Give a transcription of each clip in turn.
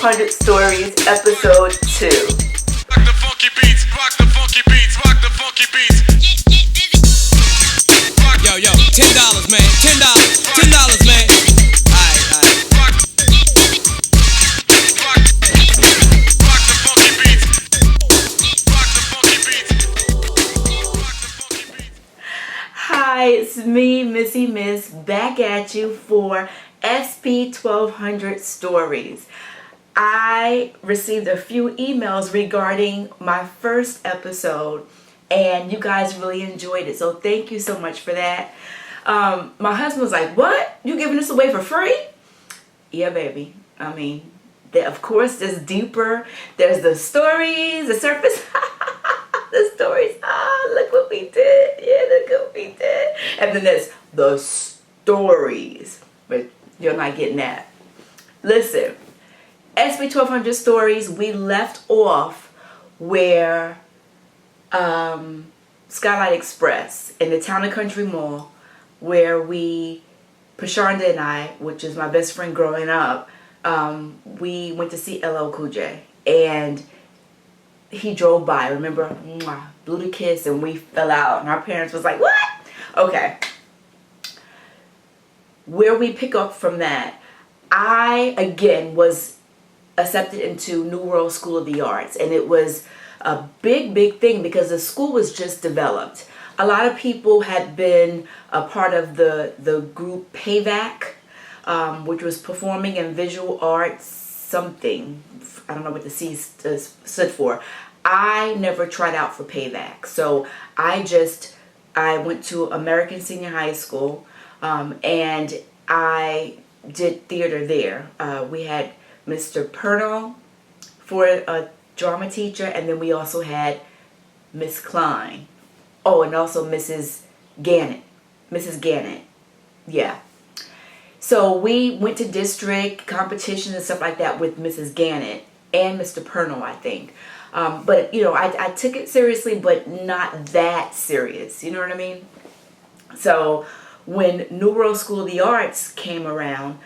SB1200 Stories, Episode 2. Rock the funky beats, rock the funky beats, rock the funky beats. Yo, $10, man. $10, man. Alright. Rock the funky beats. Rock the funky beats. Hi, it's me, Missy Mist, back at you for SB1200 Stories. I received a few emails regarding my first episode, and you guys really enjoyed it, so thank you so much for that. My husband was like, "What? You giving this away for free?" Yeah, baby. I mean, of course, there's deeper. There's the stories, the surface. The stories. Look what we did. Yeah, look what we did. And then there's the stories. But you're not getting that. Listen, SB1200 Stories, we left off where Skylight Express in the Town and Country Mall, where Pashonda and I, which is my best friend growing up, we went to see LL Cool J, and he drove by, remember, blew the kiss, and we fell out, and our parents was like, "What?" Okay. Where we pick up from that, I, again, was accepted into New World School of the Arts, and it was a big thing because the school was just developed. A lot of people had been a part of the group PAVAC, which was Performing and Visual Arts something. I don't know what the C stood for. I never tried out for PAVAC, so I went to American Senior High School, and I did theater there. We had Mr. Purnell for a drama teacher, and then we also had Miss Klein. Oh, and also Mrs. Gannett. Yeah. So we went to district competitions and stuff like that with Mrs. Gannett and Mr. Purnell, I think. But, you know, I took it seriously, but not that serious. You know what I mean? So when New World School of the Arts came around,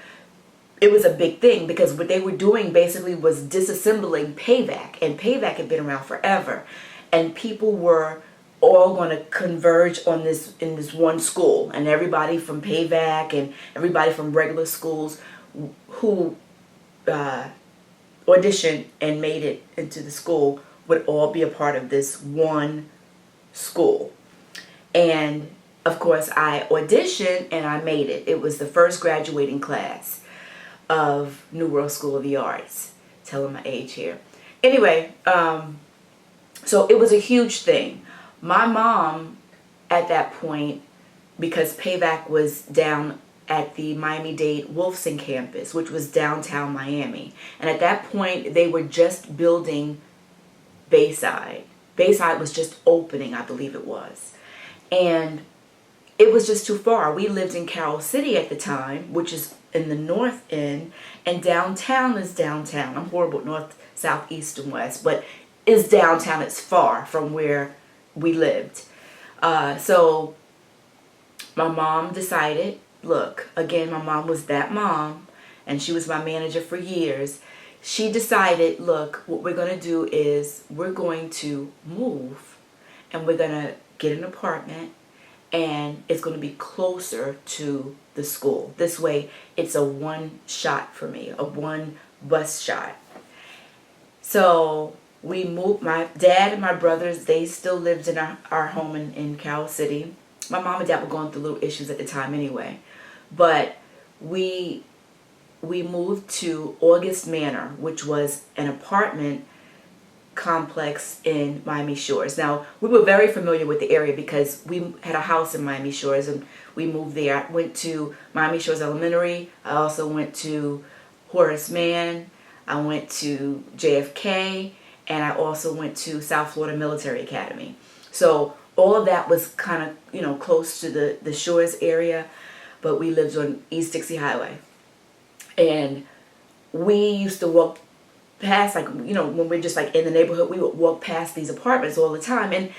it was a big thing because what they were doing basically was disassembling PAVAC, and PAVAC had been around forever, and people were all going to converge on this in this one school, and everybody from PAVAC and everybody from regular schools who auditioned and made it into the school would all be a part of this one school. And of course I auditioned and I made it. It was the first graduating class of New World School of the Arts. Telling my age here. Anyway, so it was a huge thing. My mom at that point, because PAVAC was down at the Miami-Dade Wolfson campus, which was downtown Miami, and at that point they were just building Bayside. Bayside was just opening, I believe it was, and it was just too far. We lived in Carroll City at the time, which is in the north end, and downtown is downtown. I'm horrible at north, south, east, and west, but it's downtown. It's far from where we lived. So my mom decided, look, again, my mom was that mom, and she was my manager for years. She decided, look, what we're going to do is we're going to move, and we're going to get an apartment, and it's going to be closer to the school. This way, it's a one shot for me, a one bus shot. So we moved. My dad and my brothers, they still lived in our home in Carroll City. My mom and dad were going through little issues at the time anyway. But we moved to August Manor, which was an apartment complex in Miami Shores. Now, we were very familiar with the area because we had a house in Miami Shores and we moved there. I went to Miami Shores Elementary. I also went to Horace Mann. I went to JFK, and I also went to South Florida Military Academy. So all of that was kind of, you know, close to the Shores area, but we lived on East Dixie Highway. And we used to walk past, like, you know, when we're just like in the neighborhood, we would walk past these apartments all the time, and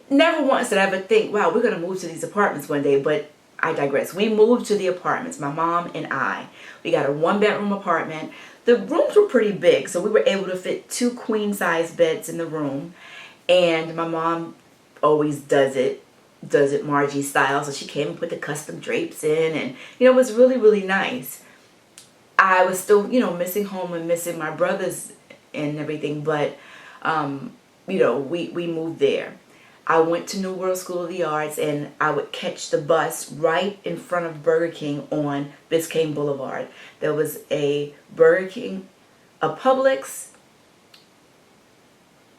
never once did I ever think, wow, we're going to move to these apartments one day. But I digress. We moved to the apartments, my mom and I. We got a one-bedroom apartment. the rooms were pretty big, so we were able to fit 2 queen size beds in the room. And my mom always does it Margie style, so she came and put the custom drapes in, and it was really, really nice. I was still, missing home and missing my brothers and everything, but we moved there. I went to New World School of the Arts, and I would catch the bus right in front of Burger King on Biscayne Boulevard. There was a Burger King, a Publix,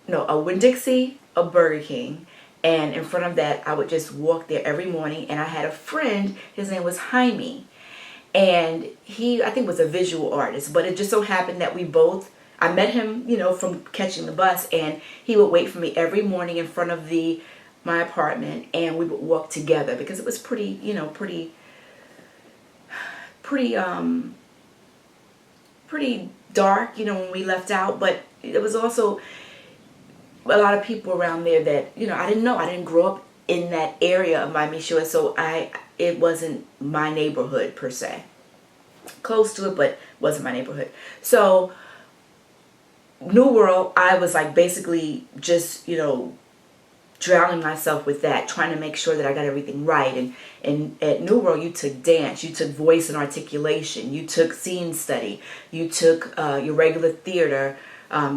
a Winn-Dixie, a Burger King, and in front of that, I would just walk there every morning. And I had a friend, his name was Jaime, and he, I think, was a visual artist, but it just so happened that I met him, from catching the bus, and he would wait for me every morning in front of my apartment, and we would walk together because it was pretty dark, when we left out, but there was also a lot of people around there that, I didn't know. I didn't grow up in that area of Miami Shores, so it wasn't my neighborhood per se. Close to it, but wasn't my neighborhood. So New World, I was like basically just, drowning myself with that, trying to make sure that I got everything right. And at New World, you took dance, you took voice and articulation, you took scene study, you took your regular theater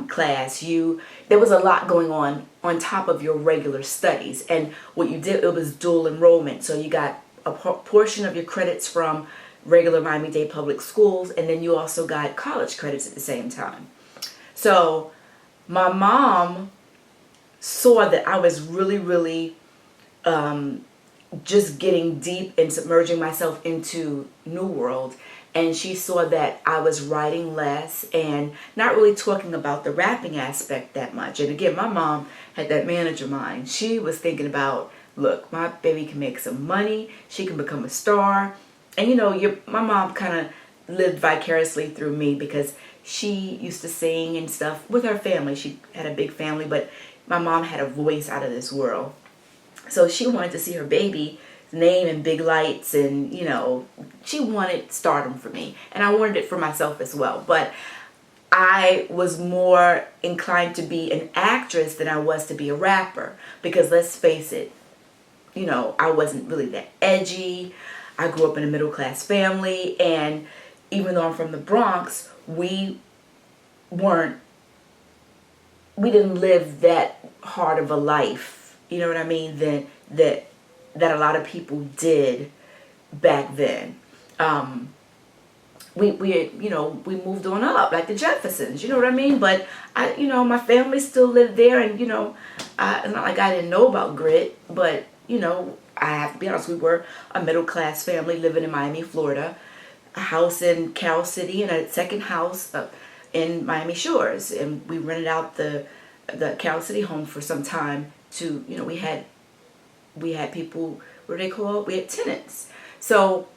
class. There was a lot going on top of your regular studies. And what you did, it was dual enrollment. So you got a portion of your credits from regular Miami-Dade public schools, and then you also got college credits at the same time. So my mom saw that I was really, really just getting deep and submerging myself into New World. And she saw that I was writing less and not really talking about the rapping aspect that much. And again, my mom had that manager mind. She was thinking about, look, my baby can make some money. She can become a star. And my mom kind of lived vicariously through me because she used to sing and stuff with her family. She had a big family, but my mom had a voice out of this world. So she wanted to see her baby's name in big lights, and she wanted stardom for me, and I wanted it for myself as well. But I was more inclined to be an actress than I was to be a rapper, because let's face it, I wasn't really that edgy. I grew up in a middle class family, and even though I'm from the Bronx, we didn't live that hard of a life, you know what I mean, that a lot of people did back then. We moved on up like the Jeffersons, you know what I mean? But my family still lived there, and it's not like I didn't know about grit, but I have to be honest, we were a middle class family living in Miami, Florida, a house in Cal City and a second house in Miami Shores, and we rented out the Cal City home for some time to, we had people, what are they called? We had tenants. So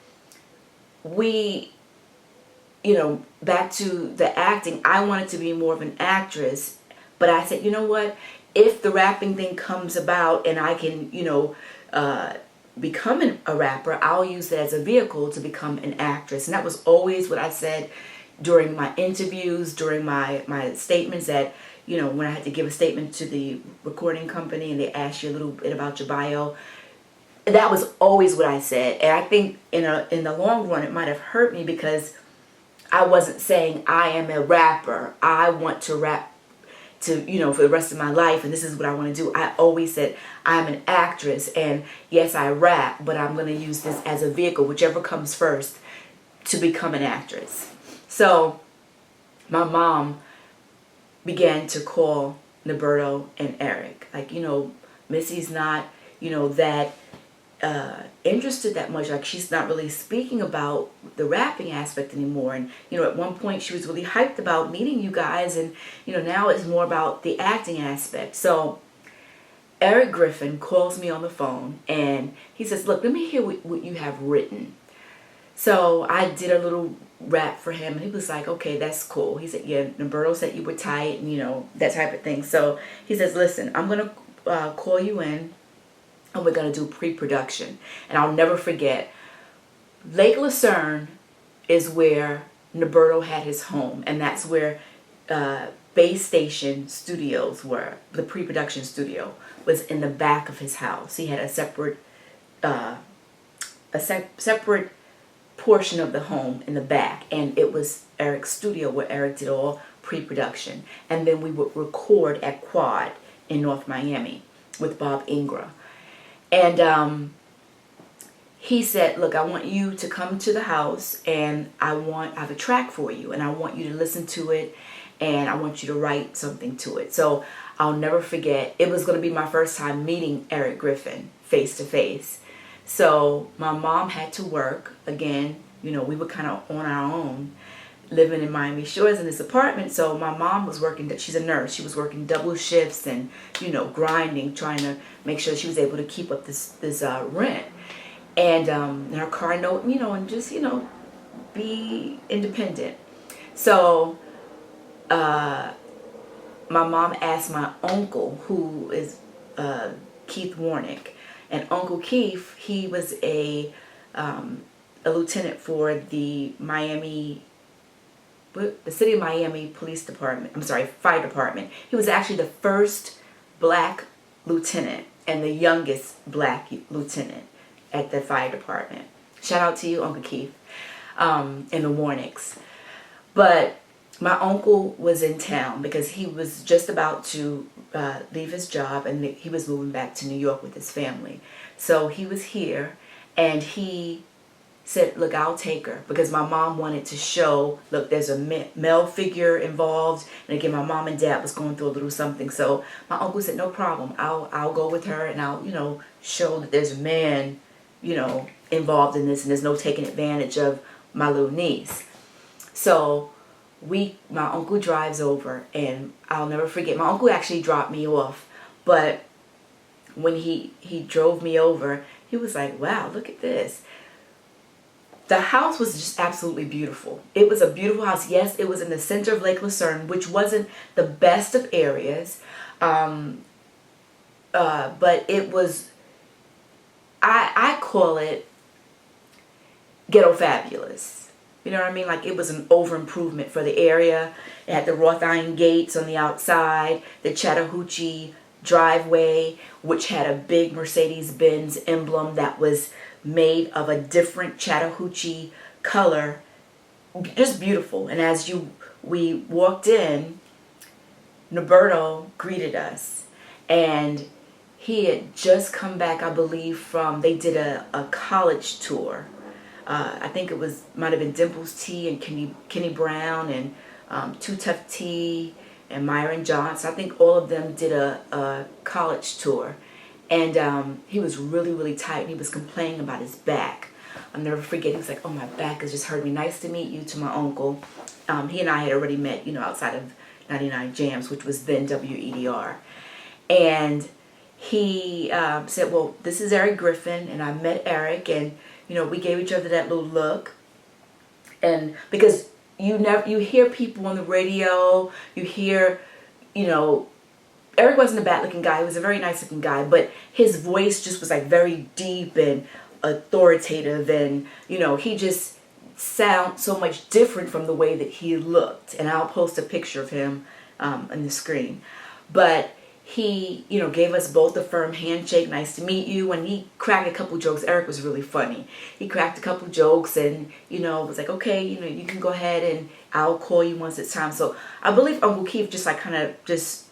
back to the acting, I wanted to be more of an actress, but I said, you know what, if the rapping thing comes about and I can, become a rapper, I'll use that as a vehicle to become an actress. And that was always what I said during my interviews, during my statements, that when I had to give a statement to the recording company and they asked you a little bit about your bio, that was always what I said. And I think in the long run it might have hurt me, because I wasn't saying I am a rapper, I want to rap to for the rest of my life, and this is what I want to do. I always said I'm an actress, and yes, I rap, but I'm going to use this as a vehicle, whichever comes first, to become an actress. So my mom began to call Norberto and Eric, like, Missy's not that interested that much, like she's not really speaking about the rapping aspect anymore. And at one point she was really hyped about meeting you guys, and now it's more about the acting aspect. So Eric Griffin calls me on the phone and he says, look, let me hear what you have written. So I did a little rap for him, and he was like, okay, that's cool. He said, yeah, Norberto said you were tight, and that type of thing. So he says, listen, I'm gonna call you in, and we're going to do pre-production. And I'll never forget, Lake Lucerne is where Norberto had his home, and that's where Base Station Studios were. The pre-production studio was in the back of his house. He had a separate separate portion of the home in the back, and it was Eric's studio where Eric did all pre-production. And then we would record at Quad in North Miami with Bob Ingra. And he said, look, I want you to come to the house, and I have a track for you, and I want you to listen to it, and I want you to write something to it. So I'll never forget, it was going to be my first time meeting Eric Griffin face to face. So my mom had to work. Again, you know, we were kind of on our own, living in Miami Shores in this apartment. So my mom was working, she's a nurse, she was working double shifts and, you know, grinding, trying to make sure she was able to keep up this rent. And her car note, you know, and just, you know, be independent. So my mom asked my uncle, who is Keith Warnock, and Uncle Keith, he was a lieutenant for the City of Miami Police Department. I'm sorry, Fire Department. He was actually the first black lieutenant and the youngest black lieutenant at the fire department. Shout out to you, Uncle Keith, and the Warnocks. But my uncle was in town because he was just about to leave his job, and he was moving back to New York with his family. So he was here, and he said, look, I'll take her, because my mom wanted to show, look, there's a male figure involved, and again, my mom and dad was going through a little something. So my uncle said, no problem, I'll go with her, and I'll, you know, show that there's a man, you know, involved in this, and there's no taking advantage of my little niece. So my uncle drives over, and I'll never forget, my uncle actually dropped me off, but when he drove me over, he was like, wow, look at this. The house was just absolutely beautiful. It was a beautiful house. Yes, it was in the center of Lake Lucerne, which wasn't the best of areas, but it was, I call it ghetto fabulous. You know what I mean? Like, it was an over improvement for the area. It had the wrought iron gates on the outside, the Chattahoochee driveway, which had a big Mercedes-Benz emblem that was made of a different Chattahoochee color. Just beautiful. And as we walked in, Norberto greeted us, and he had just come back, I believe, they did a college tour. I think might have been Dimples T and Kenny Brown and Too Tough T and Myron Johnson. I think all of them did a college tour. And he was really, really tight, and he was complaining about his back. I'll never forget, he was like, oh, my back has just hurt me. Nice to meet you, to my uncle. He and I had already met, you know, outside of 99 Jams, which was then WEDR. And he said, well, this is Eric Griffin, and I met Eric, and, you know, we gave each other that little look. And because you hear people on the radio, you hear, you know, Eric wasn't a bad looking guy, he was a very nice looking guy, but his voice just was like very deep and authoritative, and, you know, he just sounds so much different from the way that he looked. And I'll post a picture of him on the screen. But he, you know, gave us both a firm handshake, nice to meet you, and he cracked a couple jokes. Eric was really funny. He cracked a couple jokes, and, you know, was like, okay, you know, you can go ahead and I'll call you once it's time. So I believe Uncle Keith just like kind of just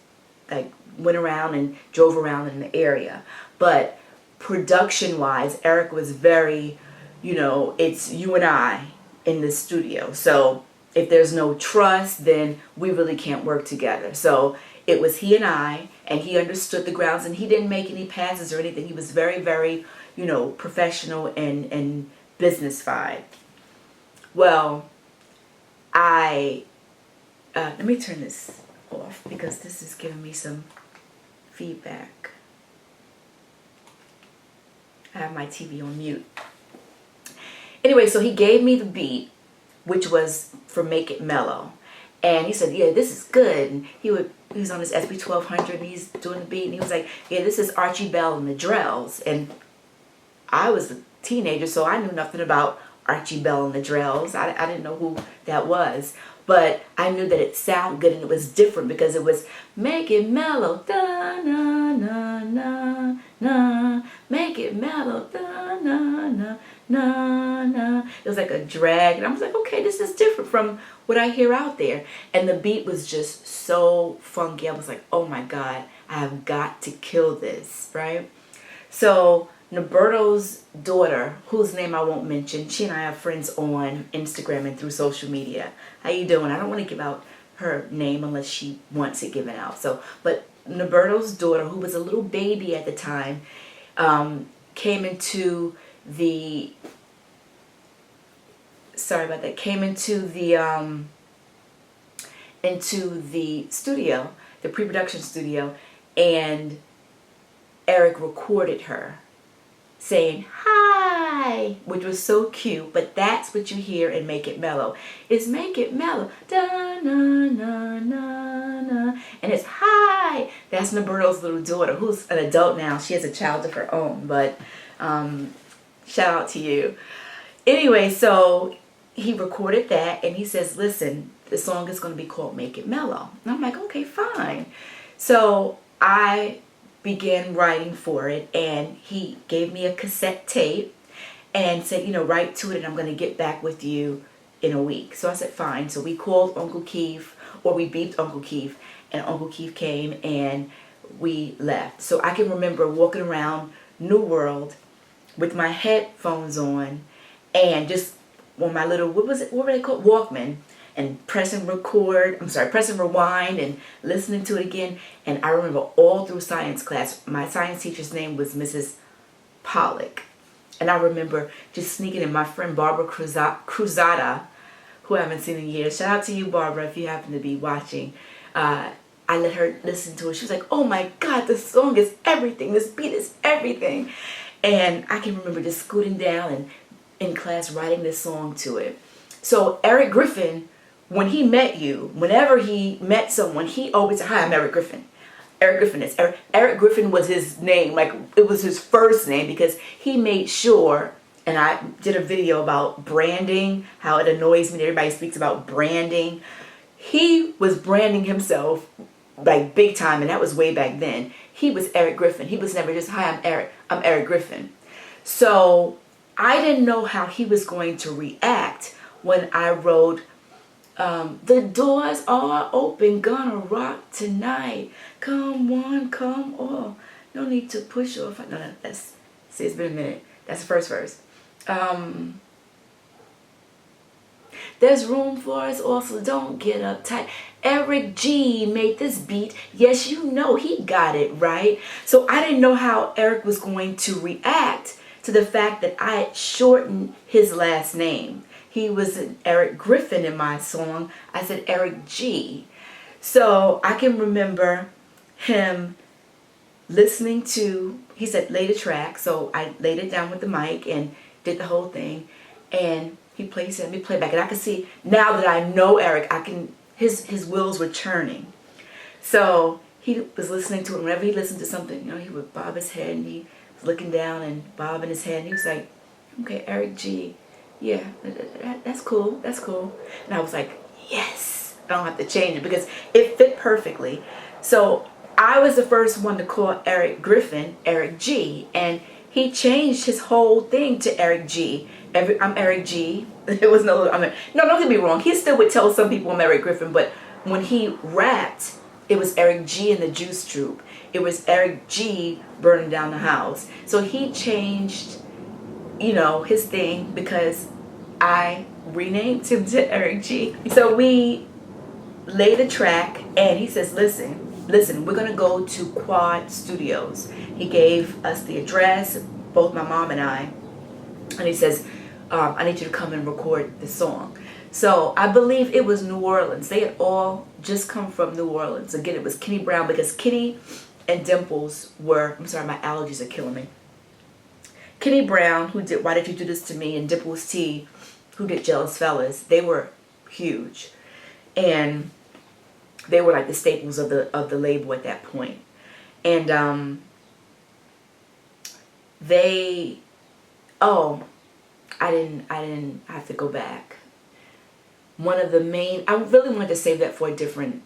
like went around and drove around in the area. But production wise, Eric was very, you know, it's you and I in the studio. So if there's no trust, then we really can't work together. So it was he and he understood the grounds, and he didn't make any passes or anything. He was very, very, you know, professional and business-fied. Well, let me turn this off because this is giving me some feedback. I have my TV on mute. Anyway, so he gave me the beat, which was for Make It Mellow. And he said, yeah, this is good. And he was on his SP1200, and he's doing the beat, and he was like, yeah, this is Archie Bell and the Drells. And I was a teenager, so I knew nothing about Archie Bell and the Drells. I didn't know who that was. But I knew that it sounded good and it was different because it was make it mellow, da na na na na, make it mellow, da na na na na. It was like a drag, and I was like, okay, this is different from what I hear out there. And the beat was just so funky. I was like, oh my God, I have got to kill this, right? So Norberto's daughter, whose name I won't mention, she and I are friends on Instagram and through social media. How you doing? I don't want to give out her name unless she wants it given out. So, but Norberto's daughter, who was a little baby at the time, came into the studio, the pre-production studio, and Eric recorded her saying hi, which was so cute. But that's what you hear in Make It Mellow. It's Make It Mellow, da na na na na, and it's hi. That's Norberto's little daughter, who's an adult now. She has a child of her own, but shout out to you. Anyway, so he recorded that, and he says, listen, the song is going to be called Make It Mellow. And I'm like, okay, fine. So I began writing for it, and he gave me a cassette tape and said, you know, write to it, and I'm going to get back with you in a week. So I said, fine. So we called Uncle Keith, or we beeped Uncle Keith, and Uncle Keith came, and we left. So I can remember walking around New World with my headphones on and just on my little, what were they called? Walkman, and pressing rewind and listening to it again. And I remember all through science class, my science teacher's name was Mrs. Pollock. And I remember just sneaking in. My friend Barbara Cruzada, who I haven't seen in years. Shout out to you, Barbara, if you happen to be watching. I let her listen to it. She was like, oh my God, this song is everything. This beat is everything. And I can remember just scooting down and in class writing this song to it. So Eric Griffin, when he met you, whenever he met someone, he always said, hi, I'm Eric Griffin. Eric Griffin is Eric Griffin was his name, like it was his first name, because he made sure, and I did a video about branding, how it annoys me that everybody speaks about branding. He was branding himself like big time, and that was way back then. He was Eric Griffin. He was never just, hi, I'm Eric Griffin. So I didn't know how he was going to react when I wrote, the doors are open, gonna rock tonight. Come one, come all. No need to push off. No, that's, see, it's been a minute. That's the first verse. There's room for us also, don't get uptight. Eric G made this beat. Yes, you know, he got it right. So I didn't know how Eric was going to react to the fact that I had shortened his last name. He was an Eric Griffin in my song. I said Eric G. So I can remember him listening to, he said lay the track. So I laid it down with the mic and did the whole thing. And he plays it, let me play back. And I can see, now that I know Eric, I can, his wheels were turning. So he was listening to it. Whenever he listened to something, you know, he would bob his head, and he was looking down and bobbing his head. And he was like, okay, Eric G. Yeah, that's cool, that's cool. And I was like, yes, I don't have to change it because it fit perfectly. So I was the first one to call Eric Griffin Eric G, and he changed his whole thing to Eric G. I'm Eric G. It was no, no, don't get me wrong. He still would tell some people I'm Eric Griffin, but when he rapped, it was Eric G and the Juice Troop. It was Eric G burning down the house. So he changed, you know, his thing because I renamed him to Eric G. So we laid a track, and he says, listen, we're gonna go to Quad Studios. He gave us the address, both my mom and I, and he says, I need you to come and record the song. So I believe it was New Orleans. They had all just come from New Orleans. Again, it was Kenny Brown, because Kenny and Dimples were, I'm sorry, my allergies are killing me. Kenny Brown, who did Why Did You Do This To Me, and Dimples T, who did Jealous Fellas, they were huge. And they were like the staples of the label at that point. And I didn't have to go back. One of the main, I really wanted to save that for a different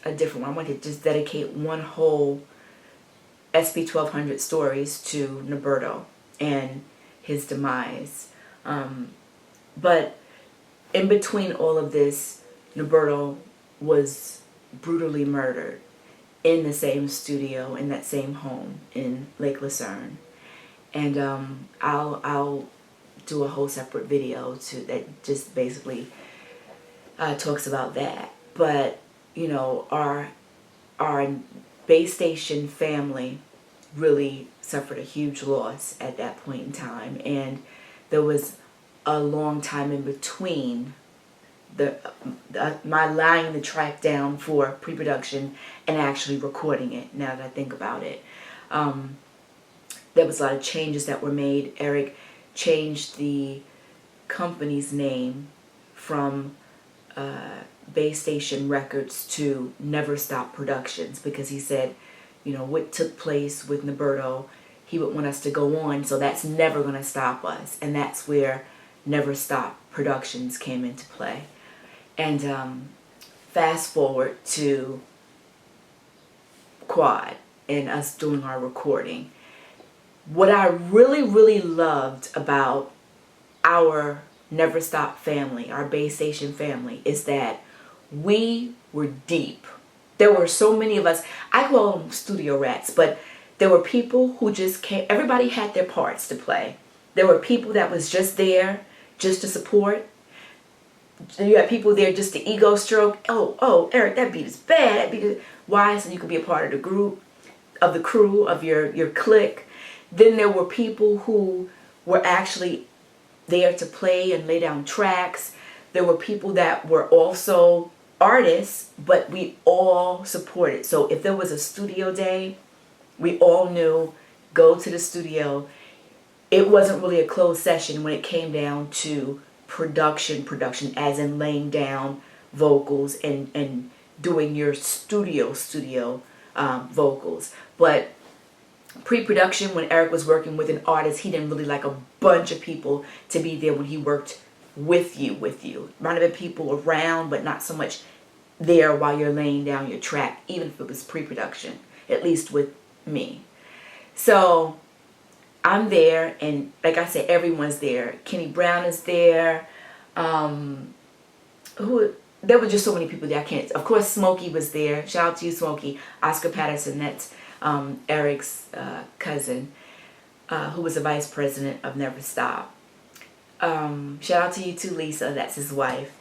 one. I wanted to just dedicate one whole SP1200 Stories to Norberto and his demise. But in between all of this, Norberto was brutally murdered in the same studio, in that same home in Lake Lucerne. And I'll do a whole separate video that just basically talks about that. But you know, our base station family really suffered a huge loss at that point in time, and there was a long time in between my laying the track down for pre-production and actually recording it. Now that I think about it, there was a lot of changes that were made. Eric changed the company's name from Base Station Records to Never Stop Productions, because he said, you know, what took place with Norberto, he would want us to go on, so that's never going to stop us. And that's where Never Stop Productions came into play. And fast forward to Quad and us doing our recording. What I really, really loved about our Never Stop family, our Base Station family, is that we were deep. There were so many of us, I call them studio rats, but there were people who just came, everybody had their parts to play. There were people that was just there just to support. You had people there just to ego stroke. Oh, Eric, that beat is bad. That beat is... Why? So you could be a part of the group, of the crew, of your clique. Then there were people who were actually there to play and lay down tracks. There were people that were also artists, but we all supported. So if there was a studio day, we all knew, go to the studio. It wasn't really a closed session when it came down to production as in laying down vocals and doing your studio vocals. But pre-production, when Eric was working with an artist, he didn't really like a bunch of people to be there when he worked with you. Might have been people around, but not so much there while you're laying down your track, even if it was pre-production, at least with me. So I'm there, and like I said, everyone's there. Kenny Brown is there. There were just so many people there. I can't. Of course, Smokey was there. Shout out to you, Smokey. Oscar Patterson, that's Eric's cousin, who was the vice president of Never Stop. Shout out to you too, Lisa. That's his wife.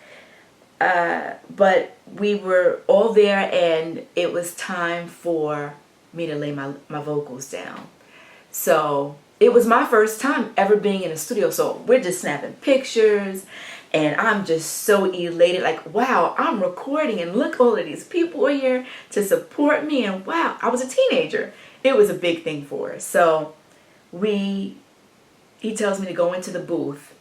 But we were all there, and it was time for me to lay my vocals down. So it was my first time ever being in a studio. So we're just snapping pictures, and I'm just so elated. Like, wow, I'm recording, and look, all of these people are here to support me. And wow, I was a teenager. It was a big thing for us. So he tells me to go into the booth,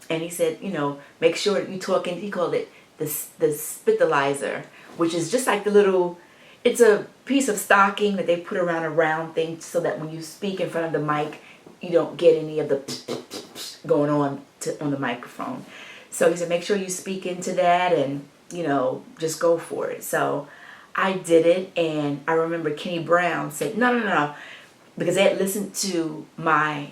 and he said, you know, make sure you talk in. He called it the spitalizer, which is just like the little, it's a piece of stocking that they put around a round thing so that when you speak in front of the mic, you don't get any of the going on the microphone. So he said, make sure you speak into that, and you know, just go for it. So I did it, and I remember Kenny Brown said, no, because they had listened to my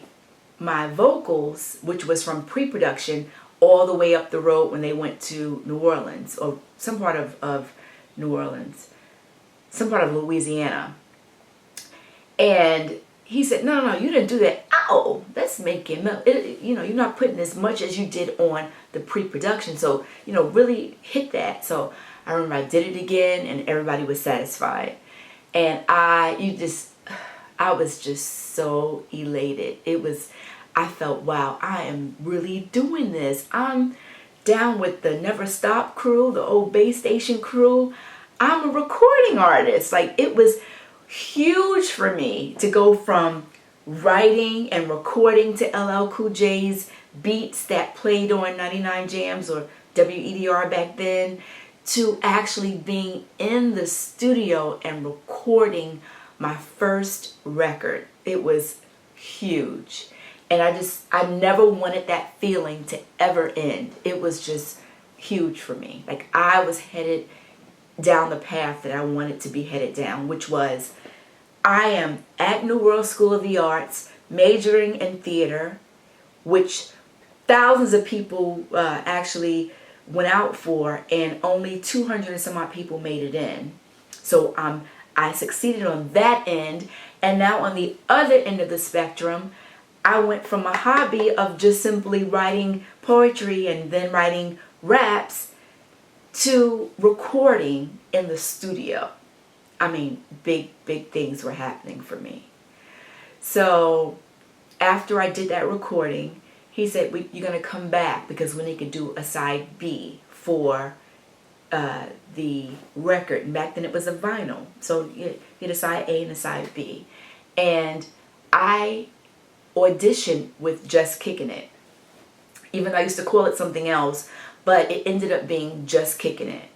vocals, which was from pre-production, all the way up the road when they went to New Orleans, or some part of New Orleans, some part of Louisiana. And he said, no, you didn't do that. Ow, that's making, you know, you're not putting as much as you did on the pre-production. So, you know, really hit that. So I remember I did it again, and everybody was satisfied. And I was just so elated. I felt, wow, I am really doing this. I'm down with the Never Stop crew, the old Base Station crew. I'm a recording artist. Like, it was huge for me to go from writing and recording to LL Cool J's beats that played on 99 Jams or WEDR back then, to actually being in the studio and recording my first record. It was huge. And I never wanted that feeling to ever end. It was just huge for me. Like, I was headed down the path that I wanted to be headed down, which was, I am at New World School of the Arts, majoring in theater, which thousands of people actually went out for, and only 200 and some odd people made it in. So I succeeded on that end. And now on the other end of the spectrum, I went from a hobby of just simply writing poetry and then writing raps to recording in the studio. I mean, big things were happening for me. So after I did that recording, he said, you're going to come back because we need to do a side B for the record. And back then it was a vinyl. So you had a side A and a side B. And I auditioned with Just Kickin It. Even though I used to call it something else, but it ended up being Just Kickin It.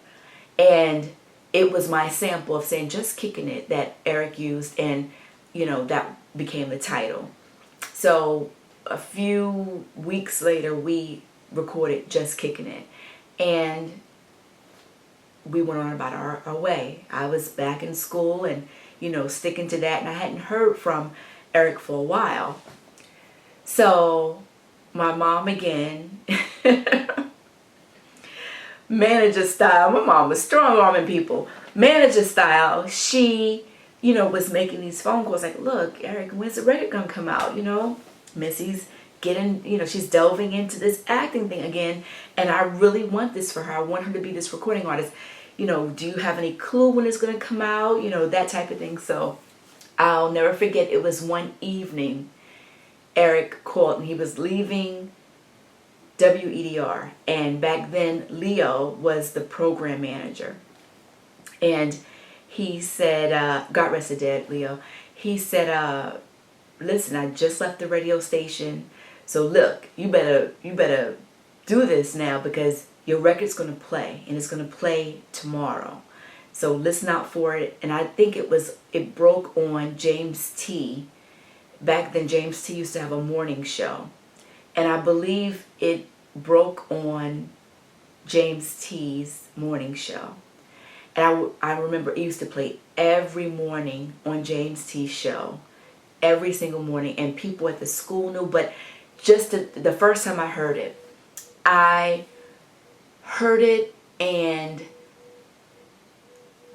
And it was my sample of saying Just Kickin It that Eric used, and that became the title. So a few weeks later we recorded Just Kickin It, and we went on about our way. I was back in school and sticking to that, and I hadn't heard from Eric for a while. So my mom again, manager style, my mom was strong-arming people, manager style, she was making these phone calls like, look, Eric, when's the record gonna come out? Missy's getting, she's delving into this acting thing again, and I really want this for her. I want her to be this recording artist. Do you have any clue when it's gonna come out? That type of thing. So I'll never forget, it was one evening, Eric called, and he was leaving WEDR, and back then Leo was the program manager. And he said, God rest his dead, Leo. He said, listen, I just left the radio station, so look, you better do this now, because your record's going to play, and it's going to play tomorrow. So listen out for it. And I think it broke on James T. Back then, James T used to have a morning show, and I believe it broke on James T's morning show. And I remember it used to play every morning on James T's show, every single morning, and people at the school knew. But just the first time I heard it, and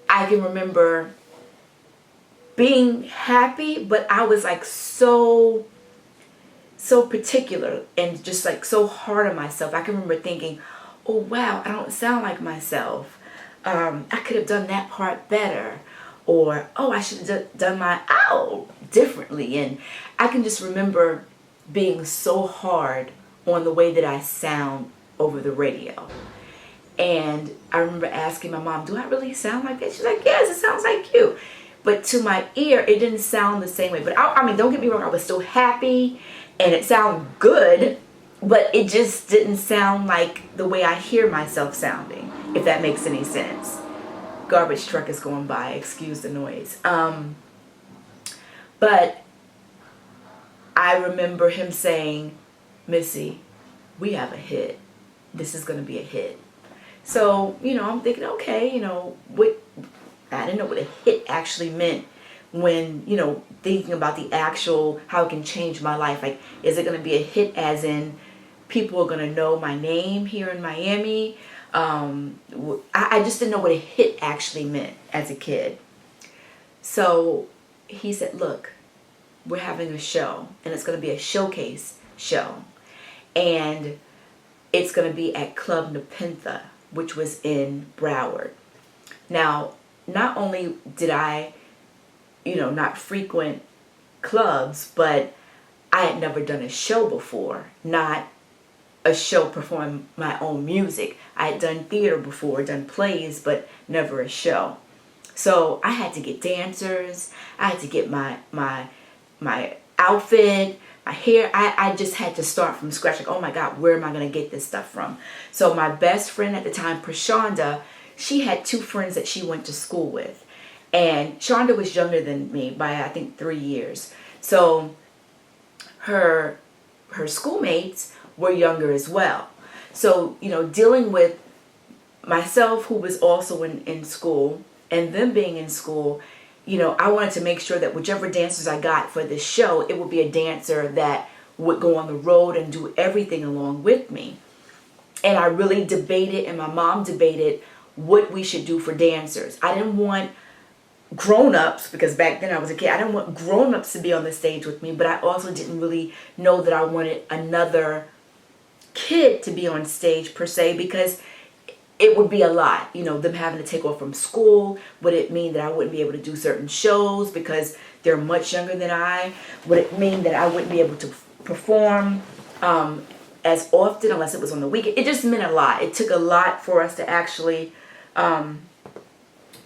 I can remember being happy, but I was like so particular and just like so hard on myself. I can remember thinking, oh wow, I don't sound like myself. I could have done that part better, or oh, I should have done my ow differently. And I can just remember being so hard on the way that I sound over the radio. And I remember asking my mom, do I really sound like that? She's like, yes, it sounds like you. But to my ear, it didn't sound the same way. But I mean, don't get me wrong, I was still happy and it sounded good, but it just didn't sound like the way I hear myself sounding, if that makes any sense. Garbage truck is going by, excuse the noise. But I remember him saying, Missy, we have a hit. This is going to be a hit. So, I'm thinking, okay, I didn't know what a hit actually meant when, thinking about the actual, how it can change my life. Like, is it going to be a hit as in people are going to know my name here in Miami? I just didn't know what a hit actually meant as a kid. So he said, look, we're having a show, and it's going to be a showcase show. And it's going to be at Club Nepenthe, which was in Broward. Now, not only did I, not frequent clubs, but I had never done a show before. Not a show performing my own music. I had done theater before, done plays, but never a show. So I had to get dancers. I had to get my outfit, my hair. I just had to start from scratch. Like, oh my God, where am I going to get this stuff from? So my best friend at the time, Prashonda, she had two friends that she went to school with. And Shonda was younger than me by, I think, 3 years. So her her schoolmates were younger as well. So, dealing with myself, who was also in school, and them being in school, I wanted to make sure that whichever dancers I got for this show, it would be a dancer that would go on the road and do everything along with me. And I really debated, and my mom debated, what we should do for dancers. I didn't want grown-ups, because back then I was a kid, I didn't want grown-ups to be on the stage with me, but I also didn't really know that I wanted another kid to be on stage per se, because it would be a lot, them having to take off from school. Would it mean that I wouldn't be able to do certain shows because they're much younger than I? Would it mean that I wouldn't be able to perform as often unless it was on the weekend? It just meant a lot. It took a lot for us to actually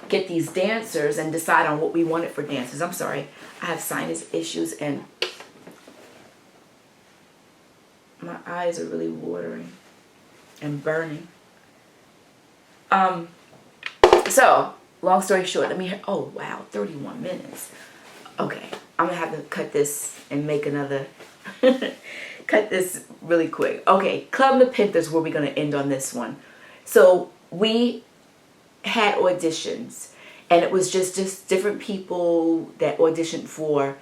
get these dancers and decide on what we wanted for dancers. I'm sorry, I have sinus issues and my eyes are really watering and burning. So, long story short, oh wow, 31 minutes. Okay, I'm gonna have to cut this and make another, cut this really quick. Okay, Club Nepenthes, where we're gonna end on this one. So, we had auditions, and it was just different people that auditioned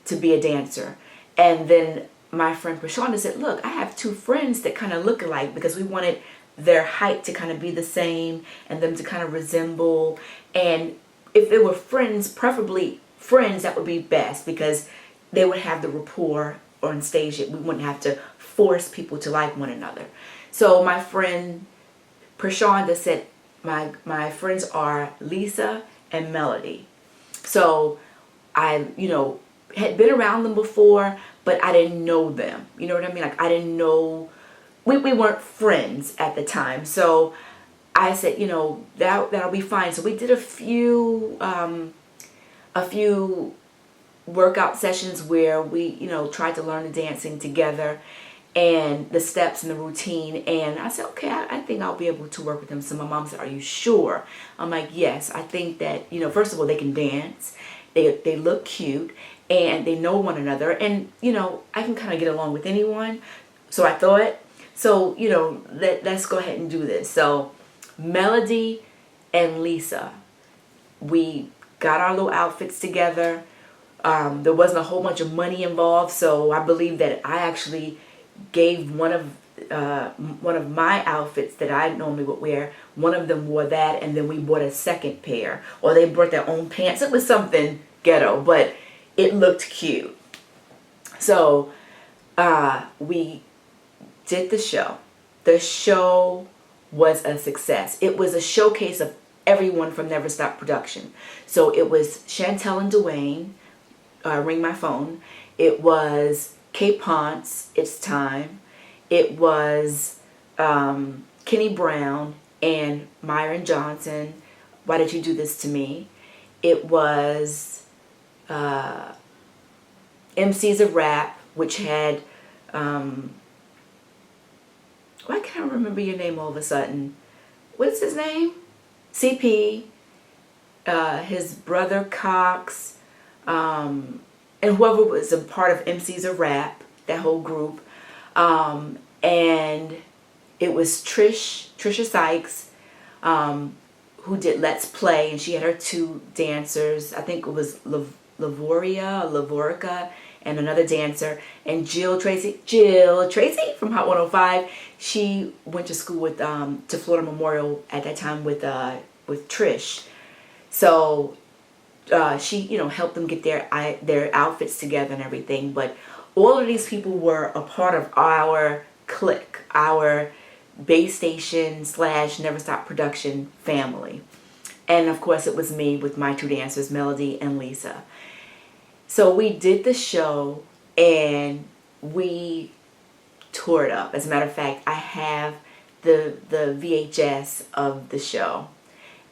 to be a dancer. And then my friend Prashanda said, look, I have two friends that kind of look alike, because we wanted their height to kind of be the same and them to kind of resemble. And if they were friends, preferably friends, that would be best, because they would have the rapport on stage. We wouldn't have to force people to like one another. So my friend Prashanda said, my friends are Lisa and Melody. So I, had been around them before, but I didn't know them. You know what I mean? Like, I didn't know, we weren't friends at the time. So I said, that'll be fine. So we did a few workout sessions where we, tried to learn the dancing together and the steps and the routine. And I said, okay, I think I'll be able to work with them. So my mom said, are you sure? I'm like, yes, I think that, first of all, they can dance. They look cute and they know one another. And, I can kind of get along with anyone. So I thought, let's go ahead and do this. So Melody and Lisa, we got our little outfits together. There wasn't a whole bunch of money involved. So I believe that I actually gave one of my outfits that I normally would wear. One of them wore that, and then we bought a second pair, or they brought their own pants. It was something ghetto, but it looked cute. So we did the show. The show was a success. It was a showcase of everyone from Never Stop Production. So it was Chantel and Dwayne, Ring My Phone. It was Kate Ponce, It's Time. It was Kenny Brown and Myron Johnson, Why Did You Do This to Me? It was MCs of Rap, which had, why can't I remember your name all of a sudden? What's his name? CP, his brother Cox, and whoever was a part of MCs of Rap, that whole group. And it was Trisha Sykes, who did Let's Play, and she had her two dancers. I think it was Lavorica, and another dancer, and Jill Tracy from Hot 105. She went to school with to Florida Memorial at that time with Trish. So she helped them get their outfits together and everything. But all of these people were a part of our clique, our base station / Never Stop Production family. And of course it was me with my two dancers, Melody and Lisa. So we did the show and we tore it up. As a matter of fact, I have the VHS of the show.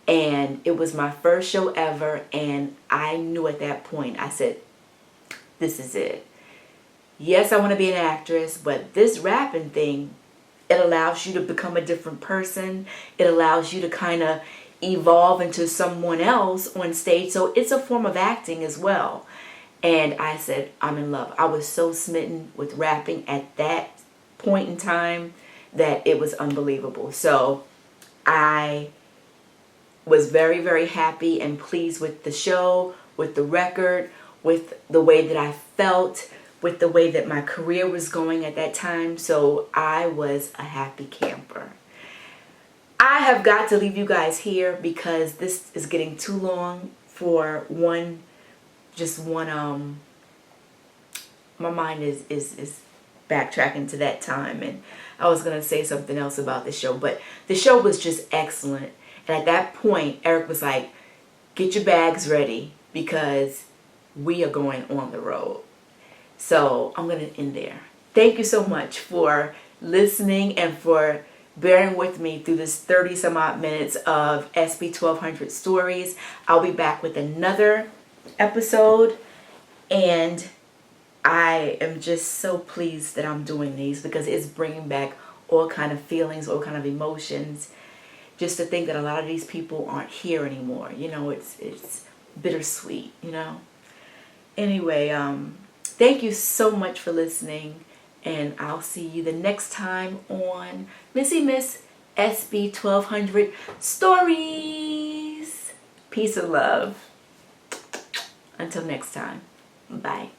And it was my first show ever, and I knew at that point, I said, this is it. Yes, I want to be an actress, but this rapping thing, it allows you to become a different person. It allows you to kind of evolve into someone else on stage. So it's a form of acting as well. And I said, I'm in love. I was so smitten with rapping at that point in time that it was unbelievable. So I was very, very happy and pleased with the show, with the record, with the way that I felt, with the way that my career was going at that time. So I was a happy camper. I have got to leave you guys here because this is getting too long for one. My mind is backtracking to that time, and I was going to say something else about the show, but the show was just excellent. And at that point, Eric was like, get your bags ready because we are going on the road. So I'm going to end there. Thank you so much for listening and for bearing with me through this 30 some odd minutes of SP1200 Stories. I'll be back with another episode, and I am just so pleased that I'm doing these because it's bringing back all kind of feelings, all kind of emotions. Just to think that a lot of these people aren't here anymore. You know, it's bittersweet, you know. Anyway, thank you so much for listening, and I'll see you the next time on Missy Mist SP1200 Stories. Peace and love. Until next time. Bye.